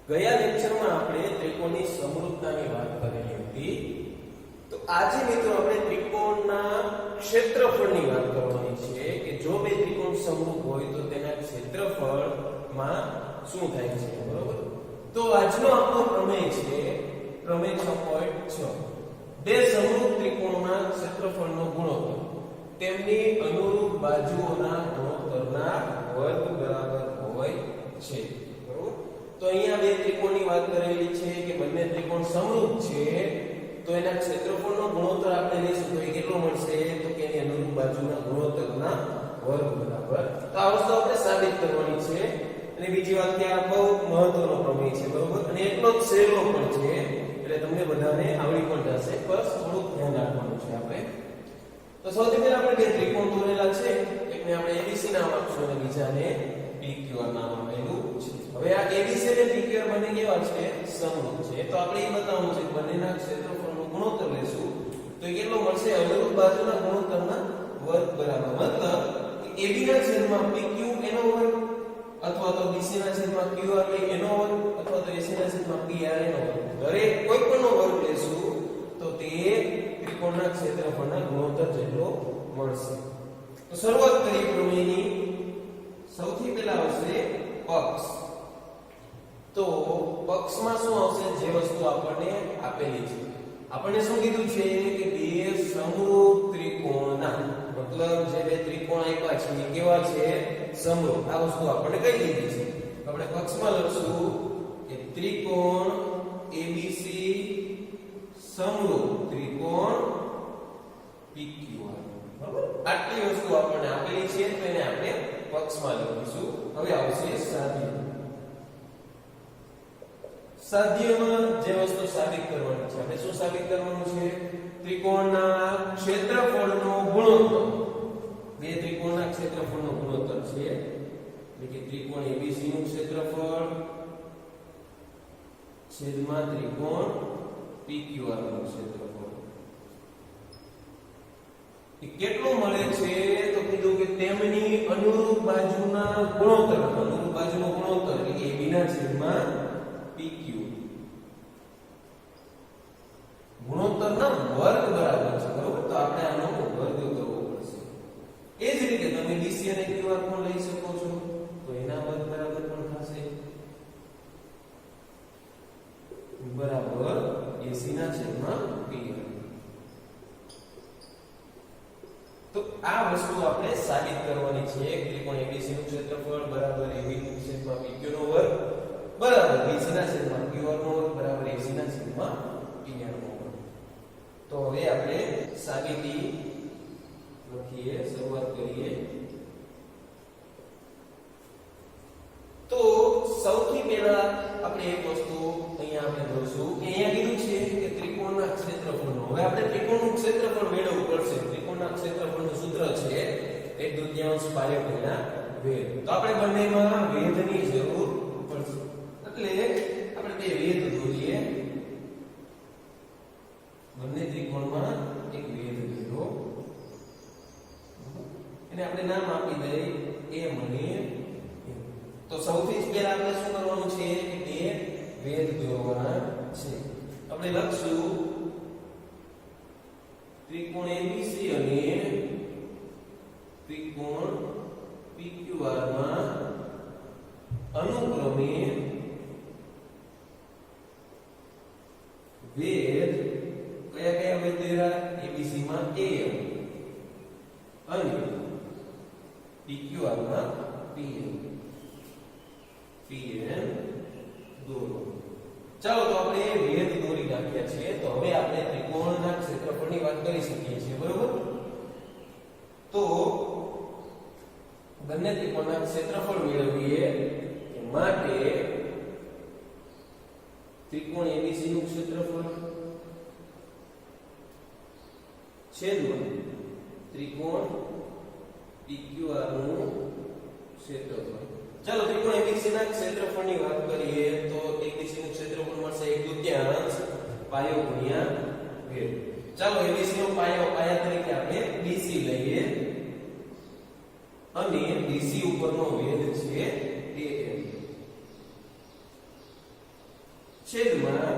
ગયા લેક્ચરમાં આપણે ત્રિકોણની સમરૂપતાની વાત કરેલી હતી. તો આજે મિત્રો આપણે ત્રિકોણના ક્ષેત્રફળની વાત કરવાની છે કે જો બે ત્રિકોણ સમરૂપ હોય તો તેના ક્ષેત્રફળમાં શું થાય છે, બરોબર? તો આજનો આપણો પ્રમેય છે પ્રમેય 6.6. બે સમરૂપ ત્રિકોણના ક્ષેત્રફળનો ગુણોત્તર તેમની અનુરૂપ બાજુઓના ગુણોત્તરના વર્ગ બરાબર હોય છે, બરોબર? તો અહીંયા બે ત્રિકોણની વાત કરેલી છે કે બંને ત્રિકોણ સમરૂપ છે તો એના ક્ષેત્રફળનો ગુણોત્તર આપણે લઈશું તો એ કેટલો મળશે, તો કે એની અનુરૂપ બાજુના ગુણોત્તરના વર્ગ બરાબર. તો આ વસ્તુ આપણે સાબિત કરવાની છે. અને બીજી વાત કે આ બહુ મહત્વનો પ્રમેય છે, બરોબર? અને એટલો જ સહેલો પણ છે એટલે તમને બધાને આવડી પણ જશે, બસ થોડું ધ્યાન રાખવાનું છે આપણે. તો સૌથી પહેલા આપણે બે ત્રિકોણ દોરેલા છે, એકને આપણે ABC નામ આપશું અને બીજાને PQR નામ આપેલું છે. હવે આ ABC અને PQR બંને કેવા છે, સમરૂપ છે. તો આપણે એ બતાવવાનું છે કે બંનેના ક્ષેત્રફળનો ગુણોત્તર લેશું તો એ કેટલો મળશે, અનુરૂપ બાજુના ગુણોત્તરના વર્ગ બરાબર. મતલબ કે AB ના છેદમાં PQ એનો વર્ગ અથવા તો BC ના છેદમાં QR એનો વર્ગ અથવા તો AC ના છેદમાં PR એનો વર્ગ. દરેક કોઈ પણનો વર્ગ લેશું તો તે ત્રિકોણના ક્ષેત્રફળના ગુણોત્તર જેટલો મળશે. તો શરૂઆત કરીએ પ્રમેયની. સૌથી પહેલા આવશે પક્ષ. તો પક્ષમાં શું આવશે, જે વસ્તુ આપણને આપેલી છે. આપણને શું કીધું છે કે બે સમરૂપ ત્રિકોણના, મતલબ જે બે ત્રિકોણ આપ્યા છે એ કેવા છે, સમરૂપ. આ વસ્તુ આપણને કઈ દીધી છે. આપણે પક્ષમાં લખશું કે ત્રિકોણ ABC સમરૂપ ત્રિકોણ PQR, બરાબર? આટલી વસ્તુ આપણને આપેલી છે તો એને આપણે પક્ષમાં લખીશું. હવે આવશે સાધ્ય. સાધ્યમાં જે વસ્તુ સાબિત કરવાની છે, આપણે શું સાબિત કરવાનું છે, ત્રિકોણના ક્ષેત્રફળનો ગુણોત્તર. બે ત્રિકોણના ક્ષેત્રફળનો ગુણોત્તર છે એટલે કે ત્રિકોણ ABC નું ક્ષેત્રફળ છેદમાં ત્રિકોણ PQR નું ક્ષેત્રફળ એ કેટલું મળે છે, તો કીધું કે તેમની અનુરૂપ બાજુના ગુણોત્તર. અનુરૂપ બાજુનો ગુણોત્તર એટલે કે AB ના છેદમાં PQ ગુણોત્તરના વર્ગ બરાબર છે, બરોબર? તો આપણે આનો વર્ગ કરવો પડશે. એ જ રીતે તમે BC અને QR પણ લઈ શકો છો તો એના વર્ગ બરાબર પણ થશે બરાબર AC ના છેદમાં PR. તો આ વસ્તુ આપણે સાબિત કરવાની છે. ત્રિકોણ ABC નું ક્ષેત્રફળ બરાબર AB નું છેદમાં PQ નો વર્ગ બરાબર BC ના છેદમાં QR નો વર્ગ બરાબર AC ના છેદમાં PR નો વર્ગ. તો હવે આપણે સાબિતી લખીએ, શરૂઆત કરીએ. તો સૌથી પહેલા આપણે એક વસ્તુ અહીંયા આપણે જોઈશું કે અહીંયા કીધું છે કે ત્રિકોણના ક્ષેત્રફળનો. હવે આપણે ત્રિકોણનું ક્ષેત્રફળ મેળવવું પડશે. ત્રિકોણના ક્ષેત્રફળનું સૂત્ર છે 1/2 પાયો ગુણ્યા વેધ. તો આપણે બંનેમાં વેધની જરૂર પડશે એટલે આપણે બે વેધ દોરીએ. બંને ત્રિકોણમાં એક વેધ લીધો એને આપણે નામ આપી દઈએ A અને તો સૌથી પહેલા આપણે શું કરવાનું છે કે બે વેધ દોરવાના છે. આપણે લખશું ત્રિકોણ ABC અને ત્રિકોણ PQR માં અનુક્રમે વેધ કયા કયા વેધ દોર્યા, ABC માં AM અને PQR માં PN દોરો. ચાલો તો આપણે વેધ દોરી નાખ્યા છે. તો હવે આપણે ત્રિકોણના ક્ષેત્રફળની વાત કરી શકીએ છીએ, બરોબર? તો બંને ત્રિકોણના ક્ષેત્રફળ મેળવીએ એ માટે ત્રિકોણ ABC નું ક્ષેત્રફળ છેદમાં ત્રિકોણ PQR નું ક્ષેત્રફળ. ચાલો ત્રિકોણ ABC ના ક્ષેત્રફળની વાત કરીએ તો ABC નું ક્ષેત્રફળ મળશે 1/2 પાયો ગુણ્યા વેધ. ચાલો ABC નો પાયા તરીકે આપણે BC લઈએ અને BC ઉપરનો વેધ છે AM. છેદમાં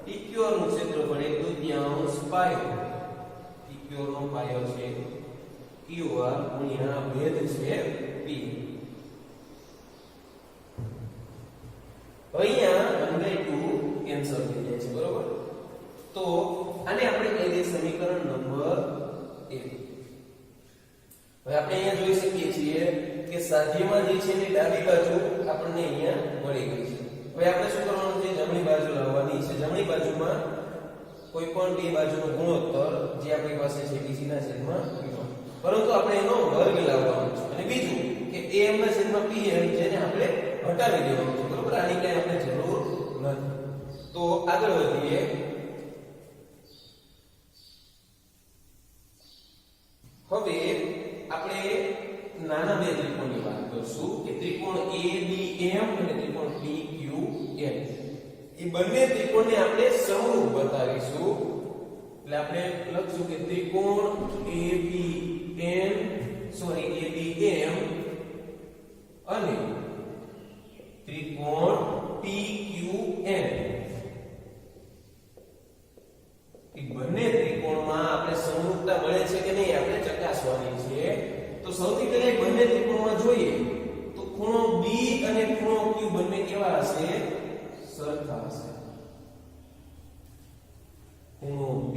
PQR નું ક્ષેત્રફળ 1/2 પાયો PQR નો પાયો છે QR ગુણ્યા ભેદ છે P. અહીંયા 1/2 કેન્સલ થઈ જાય છે બરોબર. તો આને આપણે કહી દઈએ સમીકરણ નંબર 1. હવે આપણે અહીંયા જોઈ શકીએ છીએ કે સાધ્યમાં જે છે એ ડાબી બાજુ આપણને અહીંયા મળી ગઈ છે. હવે આપણે શું કરવાનું છે? જમણી બાજુ લાવવાની છે. જમણી બાજુમાં કોઈ પણ બે બાજુનો ગુણોત્તર જે આપણી પાસે છે BC ના છેદમાં Q, પરંતુ આપણે એનો વર્ગ લાવવાનો છે. અને બીજું કે AM ના છેદમાં PM જેને આપણે હટાવી દેવાનું છે બરોબર. આની કઈ આપણે જરૂર નથી. તો આગળ વધીએ. હવે આપણે નાના બે ત્રિકોણની વાત કરશું કે ત્રિકોણ ABM અને ત્રિકોણ PQN. એ બંને ત્રિકોણને આપણે સમરૂપ બતાવીશું. એટલે આપણે લખશું કે ત્રિકોણ ABM અને ત્રિકોણ PQN એ બંને ત્રિકોણમાં આપણે સમરૂપતા મળે છે કે નહીં આપણે ચકાસવાની છે. તો સૌથી પહેલા બંને ત્રિકોણમાં જોઈએ તો ખૂણો B અને ખૂણો Q બંને કેવા હશે? સરખા હશે. ખૂણો B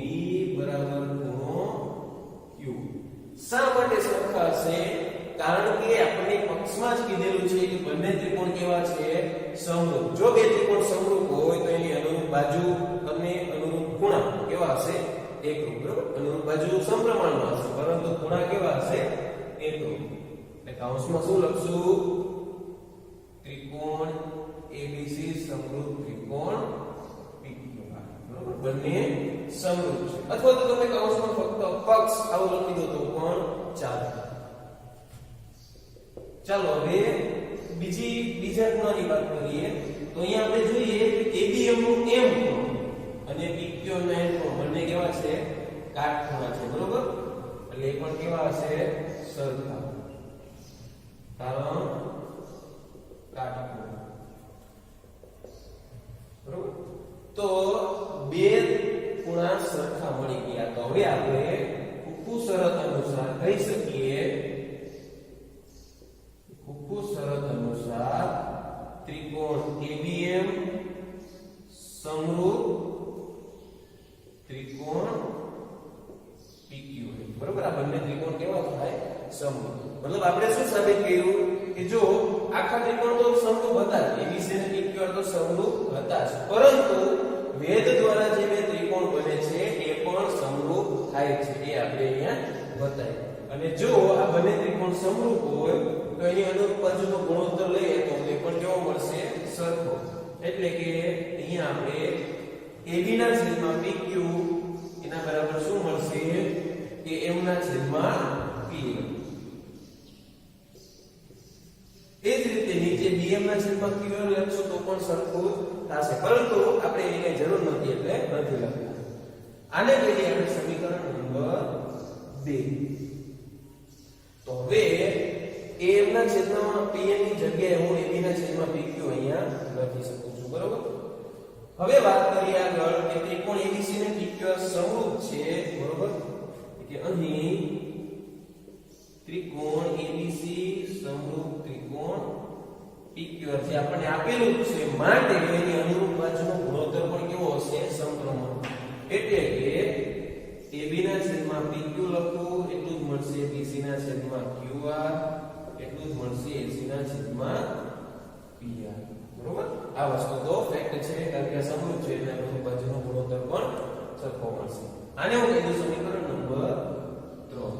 બરાબર ખૂણો Q. શા માટે સરખા હશે? કારણ કે આપણે પક્ષમાં જ કીધેલું છે કે બંને ત્રિકોણ કેવા છે? સમરૂપ. જો બે ત્રિકોણ સમરૂપ હોય તો એની અનુરૂપ બાજુ અને અનુરૂપ ખૂણા કેવા હશે? એકરૂપ બરાબર. અનુરૂપ બાજુ સમપ્રમાણમાં હશે પરંતુ ખૂણા કેવા હશે? એકરૂપ. એટલે કૌંસમાં શું લખશું? ત્રિકોણ ABC સમરૂપ ત્રિકોણ PQR બરાબર. બંને સમરૂપ છે. અથવા તો તમે કૌંસમાં ફક્ત પક્ષ આવું લખી દો તો પણ ચાલે. ચાલો હવે બીજા ખૂણાની વાત કરીએ. તો અહીંયા આપણે જોઈએ કે ABM નું M ખૂણો અને PQR નો N ખૂણો બંને કેવા છે? કાટખૂણા છે બરોબર. એટલે એ પણ કેવા હશે? સરખા. કારણ કાટખૂણા બરોબર. તો બે ખૂણા સરખા મળી ગયા. તો હવે આપણે કુકુ શરત અનુસાર કહી શકીએ ત્રિકોણ ABM સમરૂપ ત્રિકોણ PQN બરોબર. આ બંને ત્રિકોણ કેવા થાય? સમરૂપ. મતલબ આપણે શું સાબિત કર્યું કે જો આખા ત્રિકોણ તો સમરૂપ હતા જ, ABC અને PQR તો સમરૂપ હતા જ, પરંતુ વેધ દ્વારા જે બે ત્રિકોણ બને છે એ પણ સમરૂપ થાય છે. એ આપણે અહીંયા બતાવ્યું. અને જો આ બંને ત્રિકોણ સમરૂપ હોય તો એની અનુરૂપ બાજુનો ગુણોત્તર લઈએ તો એ પણ કેવો મળશે? સરખો. એટલે કે અહીંયા આપણે AB ના છેદમાં PQ એના બરાબર શું મળશે? AM ના છેદમાં PM. એ જ રીતે નીચે BM ના છેદમાં QM લખશો તો પણ સરખું થશે, પરંતુ આપણે એની કઈ જરૂર નથી એટલે નથી લખ્યું. આને કહીએ આપણે સમીકરણ નંબર 2. તો હવે AM ના છેદમાં PM ની જગ્યાએ હું AB ના છેદમાં PQ અહીંયા લખી શકું છું બરોબર. હવે વાત કરીએ આગળ કે ત્રિકોણ ABC ને PQR સમરૂપ છે બરોબર. કે અહીં ત્રિકોણ ABC સમરૂપ ત્રિકોણ PQR જે આપણને આપેલું છે માટે એની અનુરૂપ બાજુનો ગુણોત્તર પણ કેવો હશે? સમપ્રમાણ. એટલે કે AB ના છેદમાં PQ લખું એટલું જ મળશે BC ના છેદમાં QR એટલું જ મળશે AC ના છેદમાં PR બરોબર. આ વસ્તુ તો ફેક્ટ છે કારણ કે સમરૂપ છે એટલે અનુરૂપ બાજુનો ગુણોત્તર પણ સરખો મળશે. આને હું કહી દઉં સમીકરણ નંબર 3.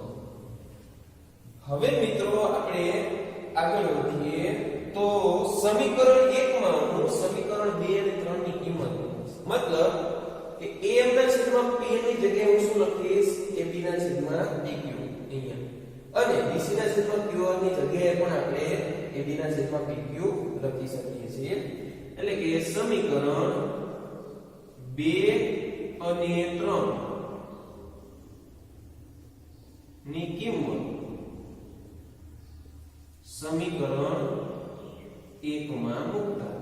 હવે મિત્રો આપણે આગળ વધીએ તો સમીકરણ 1 માં હું સમીકરણ 2 અને 3 ની કિંમત મતલબ કે AM ના છેદમાં PM ની જગ્યાએ હું શું લખીશ? AB ના છેદમાં PQ અહીંયા અને BC ના છેદમાં QR ની જગ્યાએ પણ આપણે AB ના છેદમાં PQ લખી શકીએ છીએ. એટલે કે સમીકરણ 2 અને 3 ની કિંમત સમીકરણ 1 માં મૂકતા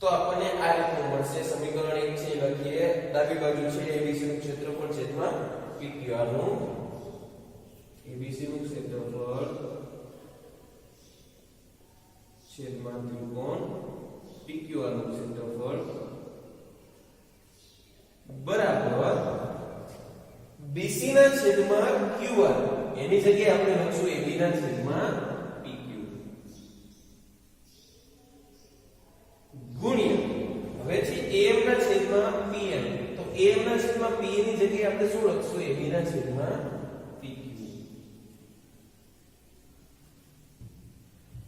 તો આપણને આ રીતનું મળશે. સમીકરણ 1 છે લખીએ. ડાબી બાજુ છે ABC નું ક્ષેત્રફળ છેદમાં PQR નું ABC નું ક્ષેત્રફળ છેદમાં ત્રિકોણ PQR નું ક્ષેત્રફળ બરાબર BC ના છેદમાં QR, એની જગ્યાએ આપણે લખશું AB ના છેદમાં PQ ગુણ્યા હવે છે AM ના છેદમાં PM. તો AM ના છેદમાં PA ની જગ્યાએ આપણે શું લખશું? AB ના છેદમાં PQ.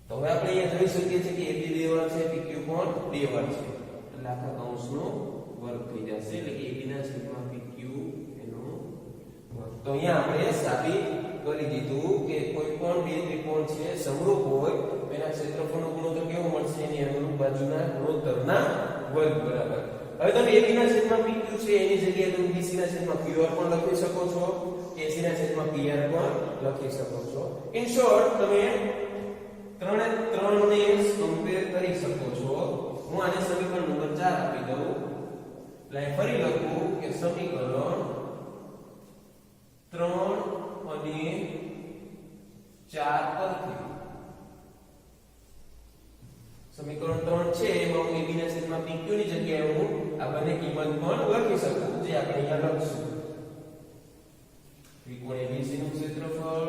તો હવે આપણે અહીંયા જોઈ શકીએ છીએ કે AB 2 વાર છે, PQ પણ 2 વાર છે, એટલે આખા કૌંસનો વર્ગ થઈ જશે, એટલે કે AB ના છેદમાં PQ એનો વર્ગ. તો અહીંયા આપણે સાબિત કરી દીધું કે કોઈ પણ બે ત્રિકોણ છે સમરૂપ હોય એના ક્ષેત્રફળનો ગુણોત્તર કેવો મળશે? એની અનુરૂપ બાજુના ગુણોત્તરના વર્ગ બરાબર. હવે તમે AB ના છેદમાં PQ છે એની જગ્યાએ તમે BC ના છેદમાં QR પણ લખી શકો છો, AC ના છેદમાં PR પણ લખી શકો છો. ઇન શોર્ટ તમે ત્રણે ત્રણને કમ્પેર કરી શકો છો. હું આને સમીકરણ નંબર 4 આપી દઉં. એટલે ફરી લખું કે સમીકરણ 3 અને 4 પરથી સમીકરણ 3 છે એમાં હું AB ના છેદમાં PQ ની જગ્યાએ હું આ બંને કિંમત પણ લખી શકું, જે આપણે અહીંયા લખશું. ત્રિકોણ ABC નું ક્ષેત્રફળ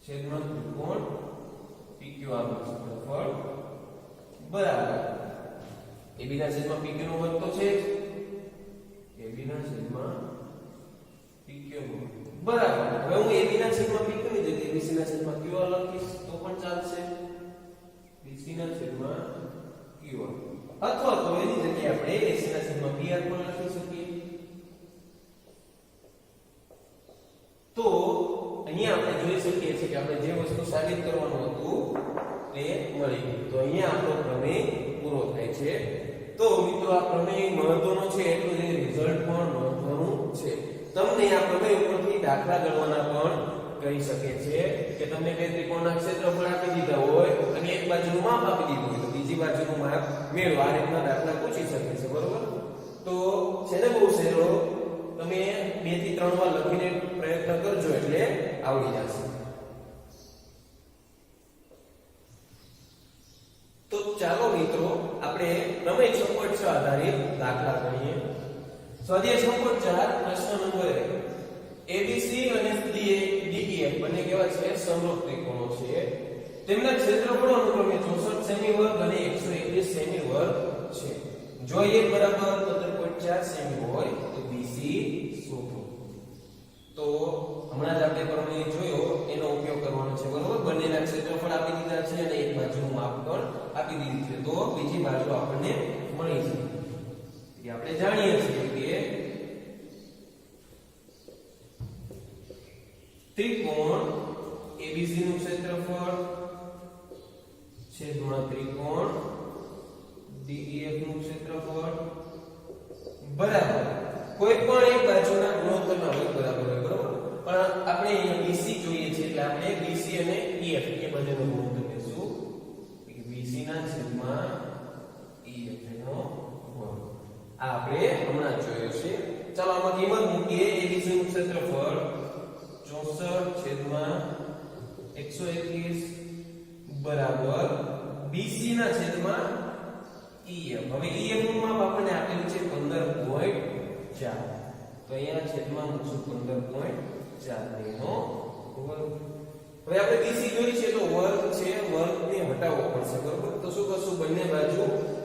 છેદમાં ત્રિકોણ PQR નું ક્ષેત્રફળ બરાબર AB ના છેદમાં PQ નો વર્ગ તો છે જ, AB ના છેદમાં PQ નો બરાબર. હવે હું AB ના છેદમાં PQ ની જગ્યાએ BC ના છેદમાં QR લખીશ તો પણ ચાલશે, BC ના છેદમાં QR, અથવા તો એની જગ્યાએ આપણે AC ના છેદમાં PR પણ લખી શકીએ. તો અહીંયા આપણે જોઈ શકીએ છીએ કે આપણે જે વસ્તુ સાબિત કરવાનું હતું તે મળી ગયું. તો અહીંયા આપણો પ્રમેય પૂરો થાય છે. તો મિત્રો આ પ્રમેય મહત્વનો છે એટલું જ રિઝલ્ટ પણ મહત્વનું છે. તમને આ પ્રમેય ઉપરથી દાખલા ગણવાના પણ કહી શકે છે કે તમને બે ત્રિકોણના ક્ષેત્રફળ આપી દીધા હોય અને એક બાજુનું માપ આપી દીધું હોય તો બીજી બાજુનું માપ મેળવો, આ રીતના દાખલા પૂછી શકે છે. બરોબર? તો છે ને બહુ સહેલો, તમે 2 થી 3 વાર લખીને પ્રયત્ન કરજો એટલે આવડી જશે. તો ચાલો મિત્રો આપણે પ્રમેય 6.6 આધારિત દાખલા ગણીએ. સ્વાધ્યાય 6.4 પ્રશ્ન નંબર 1. ABC અને DEF બંને કેવા છે? સમરૂપ ત્રિકોણો છે. તેમના ક્ષેત્રફળો અનુક્રમે 64 સેમી વર્ગ અને 121 સેમી વર્ગ છે. જો A બરાબર 15.4 સેમી હોય તો BC શોધો. તો હમણાં જ આપણે પ્રમેય જોયો એનો ઉપયોગ કરવાનો છે. બરોબર? બંનેના ક્ષેત્રફળ આપી દીધા છે અને એક બાજુનું માપ પણ આપી દીધું છે, તો બીજી બાજુ આપણને મળી છે. એ આપણે જાણીએ છીએ કે ત્રિકોણ ABC નું ક્ષેત્રફળ છેદમાં ત્રિકોણ DEF નું ક્ષેત્રફળ બરાબર કોઈ પણ એક બાજુના ગુણોત્તરના વર્ગ બરાબર હોય. બરોબર? પણ આપણે અહીંયા BC જોઈએ છે એટલે આપણે BC અને EF એ બંનેનો ગુણોત્તર લેશું કે BC ના છેદમાં EF નો વર્ગ. આ આપણે હમણાં જોયો છે. ચાલો આમાં કિંમત મૂકીએ. ABC નું ક્ષેત્રફળ 64 છેદમાં 121 બરાબર BC ના છેદમાં EF. હવે EF નું માપ આપણને આપેલું છે 15.4. તો અહીંયા છેદમાં મૂકશું 15.4 એનો વર્ગ. હવે આપણે BC જોઈ છે તો વર્ગ છે, વર્ગને હટાવવો પડશે. બરોબર? તો શું કરશું? બંને બાજુ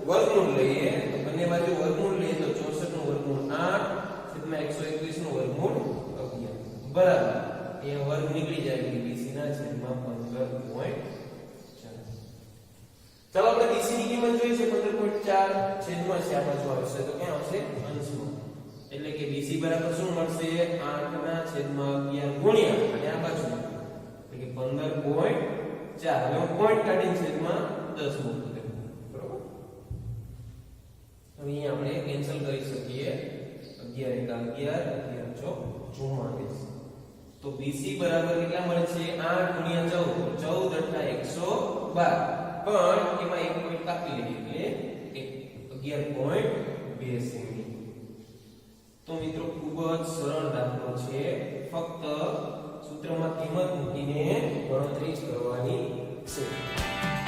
વર્ગમૂળ લઈએ. તો બંને બાજુ વર્ગમૂળ લઈએ તો 64 નું વર્ગમૂળ 8 છેદમાં 121 નું વર્ગમૂળ 11 બરાબર. અહીંયા વર્ગ નીકળી જાય એટલે BC ના છેદમાં 15.4. ચાલો આપણે BC ની કિંમત જોઈ છે 15.4 છેદમાં છે, આ બાજુ આવશે તો ક્યાં આવશે? અંશમાં. એટલે કે BC બરાબર શું મળશે? 8 ના છેદમાં 11 ગુણ્યા અને આ બાજુ એટલે કે 15.4. હવે હું પોઈન્ટ કાઢીને છેદમાં 10 મૂકી દઉં. બરોબર? હવે અહીંયા આપણે કેન્સલ કરી શકીએ. 11 11 44. તો BC બરાબર કેટલા મળે છે? 8 ગુણ્યા 14, 14 * 112. પણ એમાં એક પોઈન્ટ કાપી લઈએ એટલે 11.2 સેમી. તો મિત્રો ખૂબ જ સરળ દાખલો છે, ફક્ત સૂત્રમાં કિંમત મૂકીને ગણતરી જ કરવાની છે.